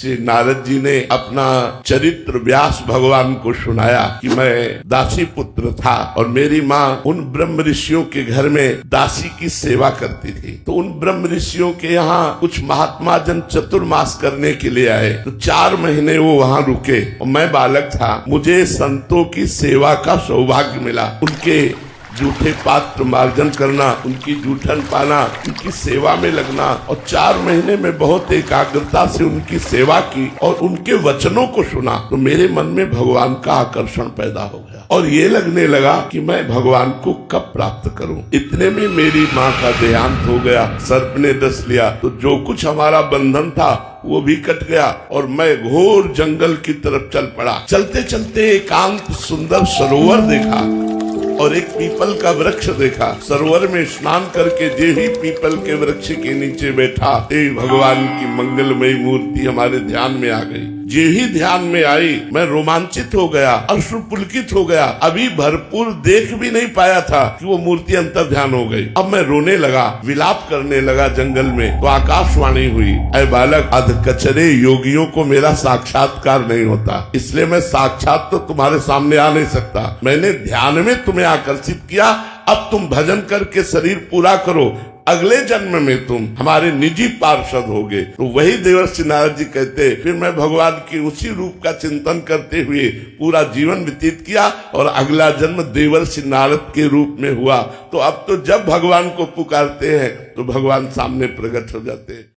श्री नारद जी ने अपना चरित्र व्यास भगवान को सुनाया कि मैं दासी पुत्र था और मेरी माँ उन ब्रह्म ऋषियों के घर में दासी की सेवा करती थी। तो उन ब्रह्म ऋषियों के यहाँ कुछ महात्मा जन चतुर्मास करने के लिए आए, तो 4 महीने वो वहाँ रुके और मैं बालक था। मुझे संतों की सेवा का सौभाग्य मिला, उनके जूठे पात्र मार्जन करना, उनकी जूठन पाना, उनकी सेवा में लगना और 4 महीने में बहुत एकाग्रता से उनकी सेवा की और उनके वचनों को सुना तो मेरे मन में भगवान का आकर्षण पैदा हो गया और ये लगने लगा कि मैं भगवान को कब प्राप्त करूं। इतने में मेरी माँ का देहांत हो गया, सर्प ने डस लिया, तो जो कुछ हमारा बंधन था वो भी कट गया और मैं घोर जंगल की तरफ चल पड़ा। चलते चलते एकांत सुंदर सरोवर देखा और एक पीपल का वृक्ष देखा। सरोवर में स्नान करके जे ही पीपल के वृक्ष के नीचे बैठा, भगवान की मंगलमयी मूर्ति हमारे ध्यान में आ गई। जे ही ध्यान में आई मैं रोमांचित हो गया, अश्रुपुलकित हो गया। अभी भरपूर देख भी नहीं पाया था कि वो मूर्ति अंतर ध्यान हो गई। अब मैं रोने लगा, विलाप करने लगा जंगल में। तो आकाशवाणी हुई, ऐ बालक, अधकचरे योगियों को मेरा साक्षात्कार नहीं होता, इसलिए मैं साक्षात तो तुम्हारे सामने आ नहीं सकता। मैंने ध्यान में तुम्हें आकर्षित किया, अब तुम भजन करके शरीर पूरा करो, अगले जन्म में तुम हमारे निजी पार्षद होगे। तो वही देवर्षि नारद जी कहते, फिर मैं भगवान की उसी रूप का चिंतन करते हुए पूरा जीवन व्यतीत किया और अगला जन्म देवर्षि नारद के रूप में हुआ। तो अब तो जब भगवान को पुकारते हैं तो भगवान सामने प्रकट हो जाते हैं।